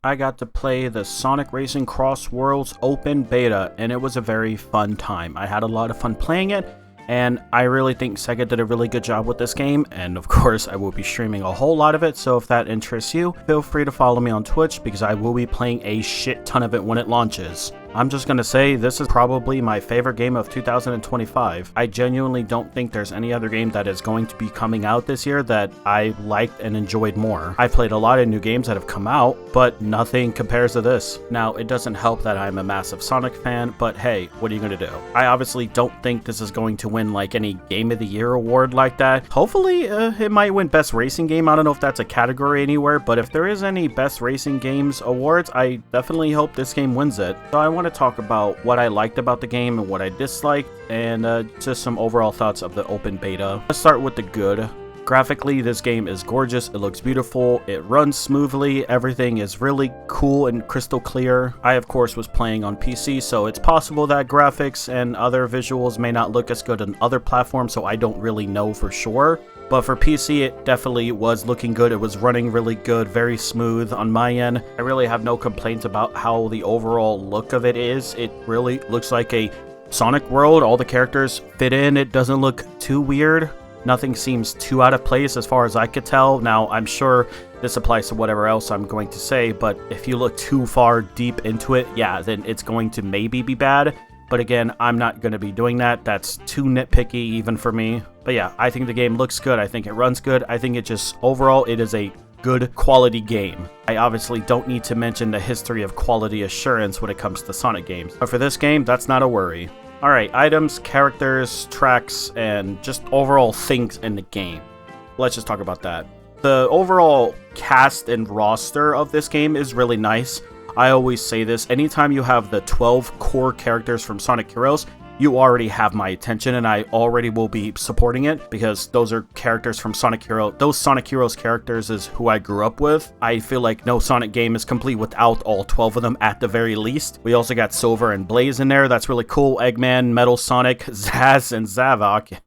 I got to play the Sonic Racing CrossWorlds open beta, and it was a very fun time. I had a lot of fun playing it, and I really think Sega did a really good job with this game, and of course I will be streaming a whole lot of it, so if that interests you, feel free to follow me on Twitch because I will be playing a shit ton of it when it launches. I'm just gonna say this is probably my favorite game of 2025. I genuinely don't think there's any other game that is going to be coming out this year that I liked and enjoyed more. I've played a lot of new games that have come out, but nothing compares to this. Now, it doesn't help that I'm a massive Sonic fan, but hey, what are you gonna do? I obviously don't think this is going to win like any Game of the Year award like that. Hopefully, it might win Best Racing Game. I don't know if that's a category anywhere, but if there is any Best Racing Games awards, I definitely hope this game wins it. So I want to talk about what I liked about the game and what I disliked, and just some overall thoughts of the open beta. Let's start with the good. Graphically, this game is gorgeous, it looks beautiful, it runs smoothly, everything is really cool and crystal clear. I of course was playing on PC, so it's possible that graphics and other visuals may not look as good on other platforms, so I don't really know for sure. But for PC, it definitely was looking good. It was running really good, very smooth on my end. I really have no complaints about how the overall look of it is. It really looks like a Sonic world. All the characters fit in. It doesn't look too weird. Nothing seems too out of place as far as I could tell. Now, I'm sure this applies to whatever else I'm going to say, but if you look too far deep into it, yeah, then it's going to maybe be bad. But again, I'm not going to be doing that. That's too nitpicky even for me. But yeah, I think the game looks good. I think it runs good. I think it just, overall, it is a good quality game. I obviously don't need to mention the history of quality assurance when it comes to Sonic games. But for this game, that's not a worry. Alright, items, characters, tracks, and just overall things in the game. Let's just talk about that. The overall cast and roster of this game is really nice. I always say this, anytime you have the 12 core characters from Sonic Heroes, you already have my attention, and I already will be supporting it because those are characters from Sonic Hero. Those Sonic Heroes characters is who I grew up with. I feel like no Sonic game is complete without all 12 of them at the very least. We also got Silver and Blaze in there. That's really cool. Eggman, Metal Sonic, Zaz, and Zavok.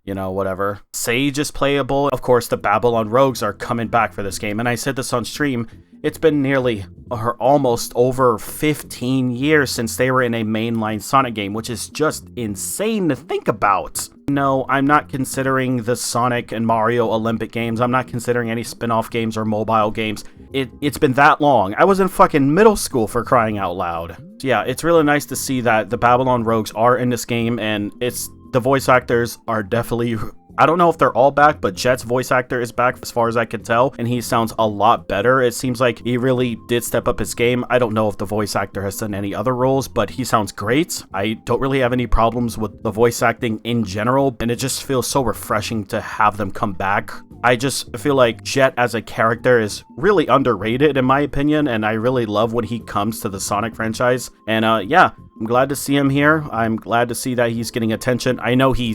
You know, whatever. Sage is playable. Of course, the Babylon Rogues are coming back for this game, and I said this on stream. It's been nearly or almost over 15 years since they were in a mainline Sonic game, which is just insane to think about. No, I'm not considering the Sonic and Mario Olympic games. I'm not considering any spin-off games or mobile games. It's been that long. I was in fucking middle school, for crying out loud. So yeah, it's really nice to see that the Babylon Rogues are in this game, and the voice actors are definitely... I don't know if they're all back, but Jet's voice actor is back as far as I can tell, and he sounds a lot better. It seems like he really did step up his game. I don't know if the voice actor has done any other roles, but he sounds great. I don't really have any problems with the voice acting in general, and it just feels so refreshing to have them come back. I just feel like Jet as a character is really underrated in my opinion, and I really love when he comes to the Sonic franchise. And yeah, I'm glad to see him here. I'm glad to see that he's getting attention. I know he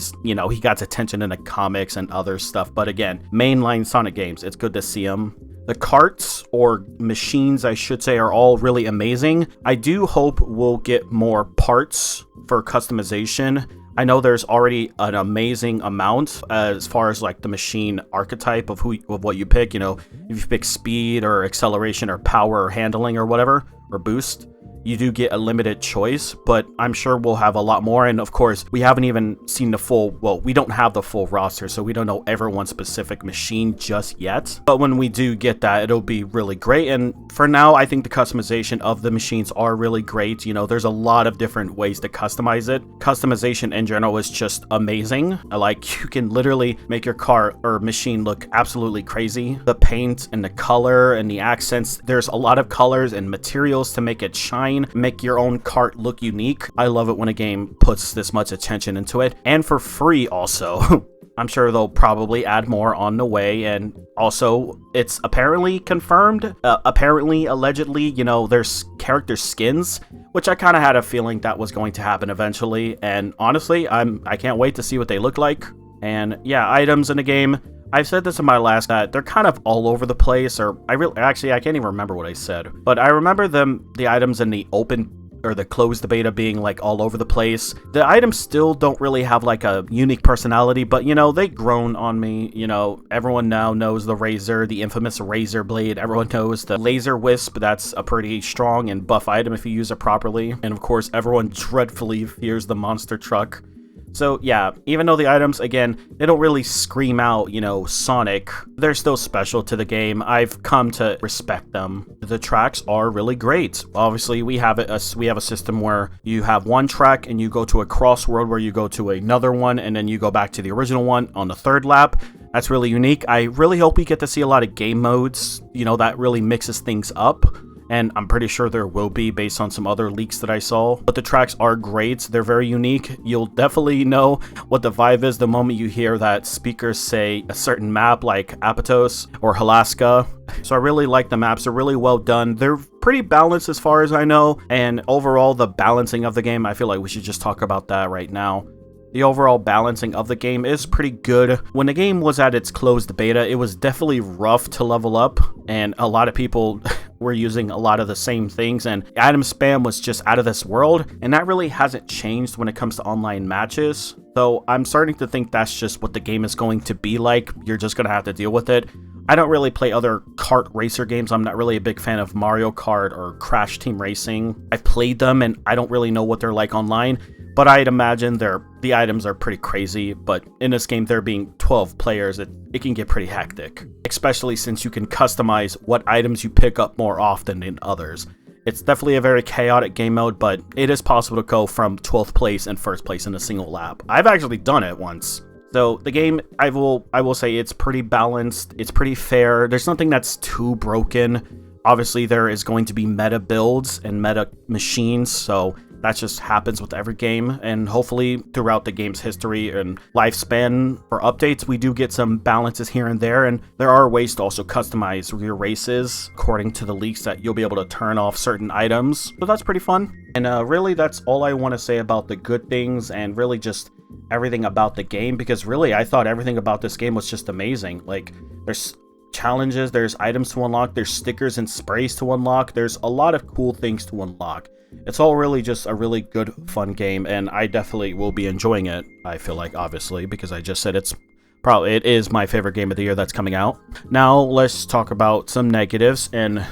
got attention in the comics and other stuff, but again, mainline Sonic games, it's good to see him. The carts, or machines I should say, are all really amazing. I do hope we'll get more parts for customization. I know there's already an amazing amount as far as like the machine archetype of what you pick. You know, if you pick speed or acceleration or power or handling or whatever, or boost, you do get a limited choice, but I'm sure we'll have a lot more. And of course, we haven't even seen the full, well, we don't have the full roster, so we don't know everyone's specific machine just yet. But when we do get that, it'll be really great. And for now, I think the customization of the machines are really great. You know, there's a lot of different ways to customize it. Customization in general is just amazing. Like, you can literally make your car or machine look absolutely crazy. The paint and the color and the accents, there's a lot of colors and materials to make it shine. Make your own cart look unique. I love it when a game puts this much attention into it, and for free also. I'm sure they'll probably add more on the way, and also it's apparently confirmed, allegedly, you know, there's character skins, which I kind of had a feeling that was going to happen eventually, and honestly, I can't wait to see what they look like. And yeah, items in the game. I've said this in my last, they're kind of all over the place, or I can't even remember what I said, but I remember the items in the open or the closed beta being like all over the place. The items still don't really have like a unique personality, but you know, they've grown on me. You know, everyone now knows the razor, the infamous razor blade. Everyone knows the laser wisp. That's a pretty strong and buff item if you use it properly. And of course, everyone dreadfully fears the monster truck. So yeah, even though the items, again, they don't really scream out, you know, Sonic, they're still special to the game. I've come to respect them. The tracks are really great. Obviously, we have a system where you have one track and you go to a CrossWorld where you go to another one and then you go back to the original one on the third lap. That's really unique. I really hope we get to see a lot of game modes, you know, that really mixes things up. And I'm pretty sure there will be based on some other leaks that I saw. But the tracks are great. They're very unique. You'll definitely know what the vibe is the moment you hear that speakers say a certain map like Apatos or Alaska. So I really like the maps. They're really well done. They're pretty balanced as far as I know. And overall, the balancing of the game, I feel like we should just talk about that right now. The overall balancing of the game is pretty good. When the game was at its closed beta, it was definitely rough to level up, and a lot of people were using a lot of the same things, and item spam was just out of this world, and that really hasn't changed when it comes to online matches. So I'm starting to think that's just what the game is going to be like. You're just going to have to deal with it. I don't really play other kart racer games. I'm not really a big fan of Mario Kart or Crash Team Racing. I've played them, and I don't really know what they're like online. But I'd imagine the items are pretty crazy, but in this game, there being 12 players, it can get pretty hectic. Especially since you can customize what items you pick up more often than others. It's definitely a very chaotic game mode, but it is possible to go from 12th place and 1st place in a single lap. I've actually done it once. So the game, I will say it's pretty balanced, it's pretty fair, there's nothing that's too broken. Obviously, there is going to be meta builds and meta machines, so that just happens with every game, and hopefully throughout the game's history and lifespan for updates, we do get some balances here and there, and there are ways to also customize your races according to the leaks that you'll be able to turn off certain items, so that's pretty fun. And really, that's all I want to say about the good things, and really just everything about the game, because really, I thought everything about this game was just amazing. Like, there's challenges, there's items to unlock, there's stickers and sprays to unlock, there's a lot of cool things to unlock. It's all really just a really good, fun game, and I definitely will be enjoying it, I feel like, obviously, because I just said it is my favorite game of the year that's coming out. Now, let's talk about some negatives, and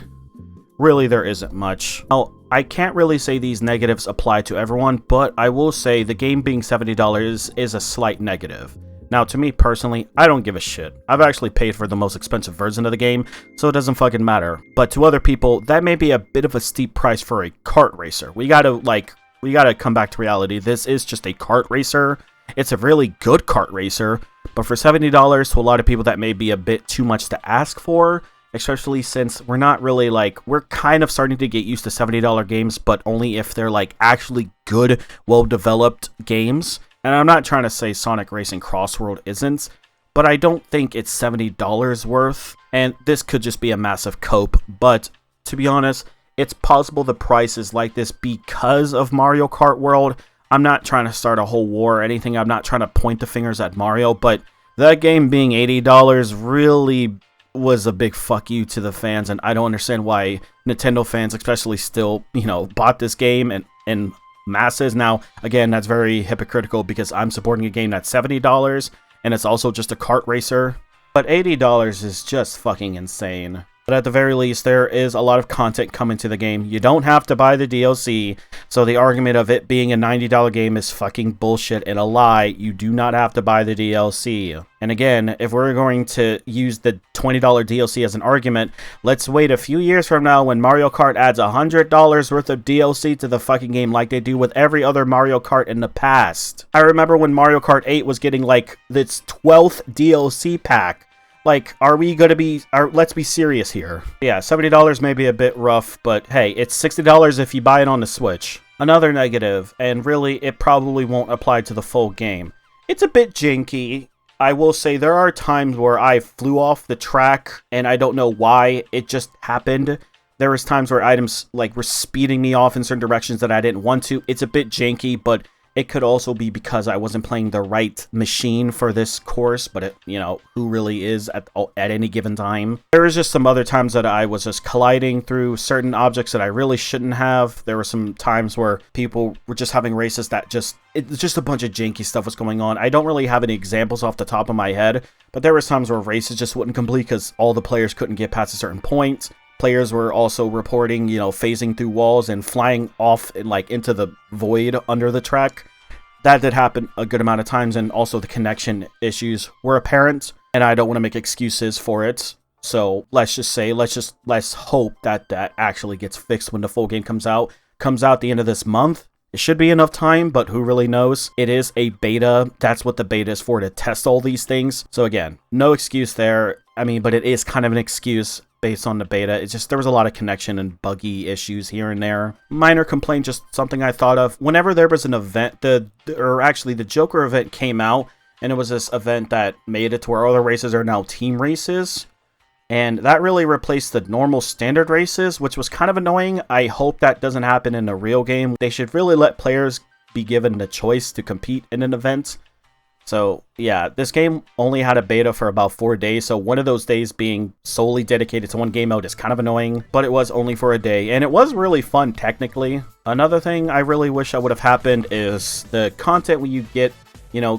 really there isn't much. Now, I can't really say these negatives apply to everyone, but I will say the game being $70 is a slight negative. Now, to me personally, I don't give a shit. I've actually paid for the most expensive version of the game, so it doesn't fucking matter. But to other people, that may be a bit of a steep price for a kart racer. We gotta come back to reality. This is just a kart racer. It's a really good kart racer, but for $70 to a lot of people, that may be a bit too much to ask for, especially since we're not really we're kind of starting to get used to $70 games, but only if they're actually good, well-developed games. And I'm not trying to say Sonic Racing CrossWorld isn't, but I don't think it's $70 worth, and this could just be a massive cope. But to be honest, it's possible the price is like this because of Mario Kart World. I'm not trying to start a whole war or anything. I'm not trying to point the fingers at Mario, but that game being $80 really was a big fuck you to the fans, and I don't understand why Nintendo fans especially still, bought this game and masses. Now, again, that's very hypocritical because I'm supporting a game that's $70 and it's also just a kart racer, but $80 is just fucking insane. But at the very least, there is a lot of content coming to the game. You don't have to buy the DLC, so the argument of it being a $90 game is fucking bullshit and a lie. You do not have to buy the DLC. And again, if we're going to use the $20 DLC as an argument, let's wait a few years from now when Mario Kart adds $100 worth of DLC to the fucking game like they do with every other Mario Kart in the past. I remember when Mario Kart 8 was getting its 12th DLC pack. Are we going to be... let's be serious here. Yeah, $70 may be a bit rough, but hey, it's $60 if you buy it on the Switch. Another negative, and really, it probably won't apply to the full game. It's a bit janky. I will say there are times where I flew off the track, and I don't know why. It just happened. There was times where items, were speeding me off in certain directions that I didn't want to. It's a bit janky, but It could also be because I wasn't playing the right machine for this course, but who really is at any given time. There was just some other times that I was just colliding through certain objects that I really shouldn't have. There were some times where people were just having races that just a bunch of janky stuff was going on. I don't really have any examples off the top of my head, but there was times where races just wouldn't complete because all the players couldn't get past a certain point. Players were also reporting, phasing through walls and flying off into the void under the track. That did happen a good amount of times, and also the connection issues were apparent, and I don't want to make excuses for it. So let's hope that actually gets fixed when the full game comes out. Comes out the end of this month. It should be enough time, but who really knows? It is a beta. That's what the beta is for, to test all these things. So again, no excuse there. I mean, but it is kind of an excuse based on the beta. It's just there was a lot of connection and buggy issues here and there. Minor complaint, just something I thought of. Whenever there was an event, the Joker event came out, and it was this event that made it to where all the races are now team races. And that really replaced the normal standard races, which was kind of annoying. I hope that doesn't happen in a real game. They should really let players be given the choice to compete in an event. So yeah, this game only had a beta for about 4 days, so one of those days being solely dedicated to one game mode is kind of annoying, but it was only for a day, and it was really fun technically. Another thing I really wish I would have happened is the content when you get,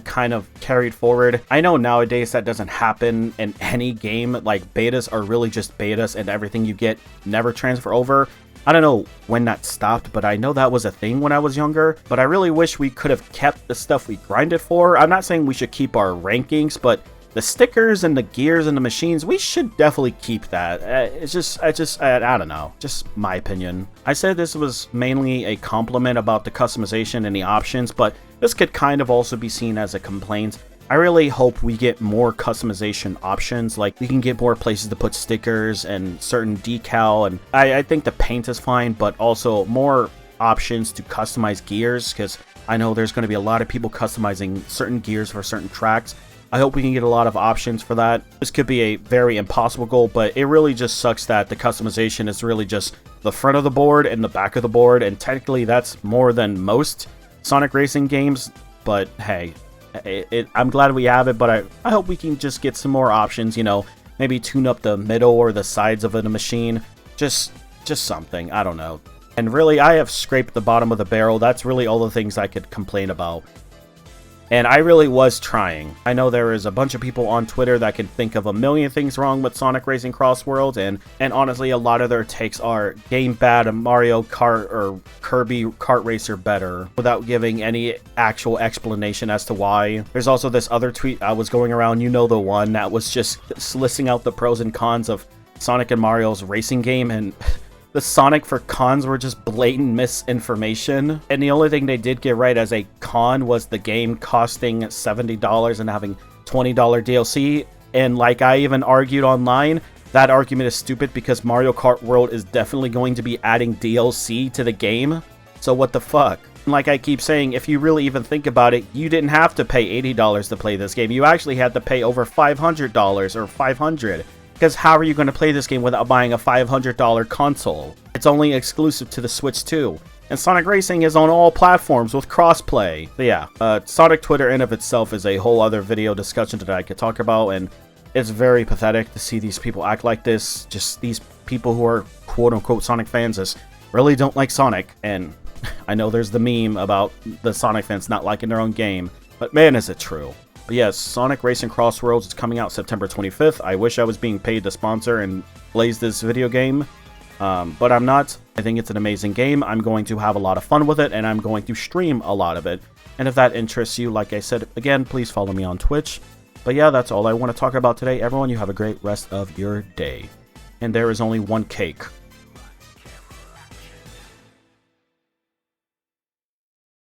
kind of carried forward. I know nowadays that doesn't happen in any game, like betas are really just betas and everything you get never transfer over. I don't know when that stopped, but I know that was a thing when I was younger. But I really wish we could have kept the stuff we grinded for. I'm not saying we should keep our rankings, but the stickers and the gears and the machines, we should definitely keep that. I don't know. Just my opinion. I said this was mainly a compliment about the customization and the options, but this could kind of also be seen as a complaint. I really hope we get more customization options, like we can get more places to put stickers and certain decal, and I think the paint is fine, but also more options to customize gears, because I know there's going to be a lot of people customizing certain gears for certain tracks. I hope we can get a lot of options for that. This could be a very impossible goal, but it really just sucks that the customization is really just the front of the board and the back of the board, and technically that's more than most Sonic Racing games, but hey, I'm glad we have it, but I hope we can just get some more options, maybe tune up the middle or the sides of the machine, just something, I don't know. And really, I have scraped the bottom of the barrel. That's really all the things I could complain about. And I really was trying. I know there is a bunch of people on Twitter that can think of a million things wrong with Sonic Racing CrossWorlds, and honestly, a lot of their takes are game bad and Mario Kart or Kirby Kart Racer better, without giving any actual explanation as to why. There's also this other tweet I was going around, the one that was just listing out the pros and cons of Sonic and Mario's racing game, and the Sonic for cons were just blatant misinformation. And the only thing they did get right as a con was the game costing $70 and having $20 DLC. And like I even argued online, that argument is stupid because Mario Kart World is definitely going to be adding DLC to the game. So what the fuck? Like I keep saying, if you really even think about it, you didn't have to pay $80 to play this game. You actually had to pay over $500 or $500. Because how are you going to play this game without buying a $500 console? It's only exclusive to the Switch too. And Sonic Racing is on all platforms with crossplay. So yeah, Sonic Twitter in of itself is a whole other video discussion that I could talk about, and it's very pathetic to see these people act like this. Just these people who are quote-unquote Sonic fans just really don't like Sonic. And I know there's the meme about the Sonic fans not liking their own game, but man, is it true. But yes, Sonic Racing CrossWorlds is coming out September 25th. I wish I was being paid to sponsor and blaze this video game, but I'm not. I think it's an amazing game. I'm going to have a lot of fun with it, and I'm going to stream a lot of it. And if that interests you, like I said, again, please follow me on Twitch. But yeah, that's all I want to talk about today. Everyone, you have a great rest of your day. And there is only one cake.